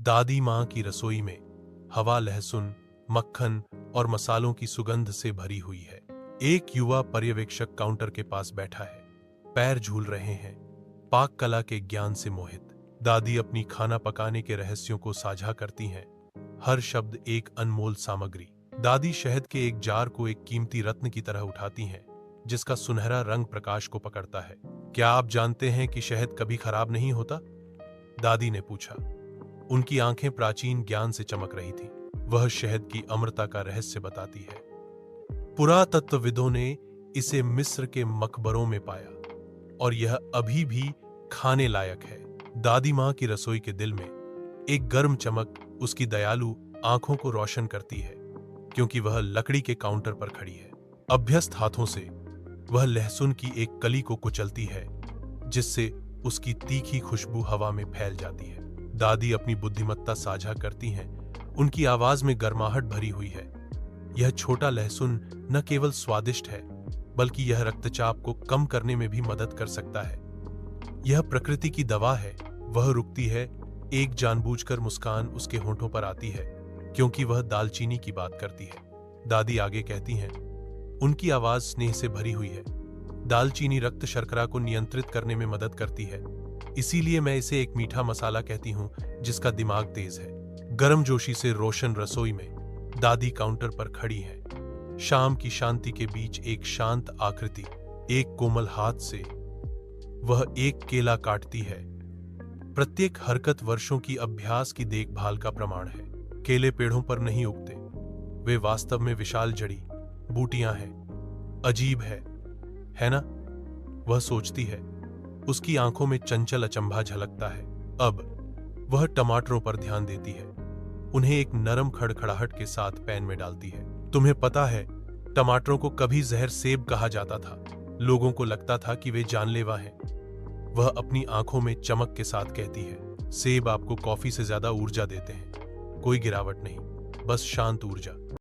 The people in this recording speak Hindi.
दादी माँ की रसोई में हवा लहसुन, मक्खन और मसालों की सुगंध से भरी हुई है। एक युवा पर्यवेक्षक काउंटर के पास बैठा है, पैर झूल रहे हैं, पाक कला के ज्ञान से मोहित। दादी अपनी खाना पकाने के रहस्यों को साझा करती हैं, हर शब्द एक अनमोल सामग्री। दादी शहद के एक जार को एक कीमती रत्न की तरह उठाती हैं, जिसका सुनहरा रंग प्रकाश को पकड़ता है। क्या आप जानते हैं कि शहद कभी खराब नहीं होता? दादी ने पूछा। उनकी आंखें प्राचीन ज्ञान से चमक रही थीं। वह शहद की अमरता का रहस्य बताती है। पुरातत्वविदों ने इसे मिस्र के मकबरों में पाया और यह अभी भी खाने लायक है। दादी माँ की रसोई के दिल में एक गर्म चमक उसकी दयालु आंखों को रोशन करती है, क्योंकि वह लकड़ी के काउंटर पर खड़ी है। अभ्यस्त हाथों से वह लहसुन की एक कली को कुचलती है, जिससे उसकी तीखी खुशबू हवा में फैल जाती है। दादी अपनी बुद्धिमत्ता साझा करती हैं, उनकी आवाज में गर्माहट भरी हुई है। यह छोटा लहसुन न केवल स्वादिष्ट है, बल्कि यह रक्तचाप को कम करने में भी मदद कर सकता है। यह प्रकृति की दवा है। वह रुकती है, एक जानबूझकर मुस्कान उसके होंठों पर आती है, क्योंकि वह दालचीनी की बात करती है। दादी आगे कहती हैं, उनकी आवाज स्नेह से भरी हुई है। दालचीनी रक्त शर्करा को नियंत्रित करने में मदद करती है, इसीलिए मैं इसे एक मीठा मसाला कहती हूँ जिसका दिमाग तेज है। गर्मजोशी से रोशन रसोई में दादी काउंटर पर खड़ी है। शाम की शांति के बीच एक शांत आकृति, एक कोमल हाथ से वह एक केला काटती है। प्रत्येक हरकत वर्षों की अभ्यास की देखभाल का प्रमाण है। केले पेड़ों पर नहीं उगते, वे वास्तव में विशाल जड़ी बूटियां हैं। अजीब है ना? वह सोचती है। उसकी आंखों में चंचल अचंभा झलकता है। अब वह टमाटरों पर ध्यान देती है, उन्हें एक नरम खड़खड़ाहट के साथ पैन में डालती है। तुम्हें पता है, टमाटरों को कभी जहर सेब कहा जाता था। लोगों को लगता था कि वे जानलेवा हैं। वह अपनी आंखों में चमक के साथ कहती है, सेब आपको कॉफी से ज्यादा ऊर्जा देते हैं। कोई गिरावट नहीं, बस शांत ऊर्जा।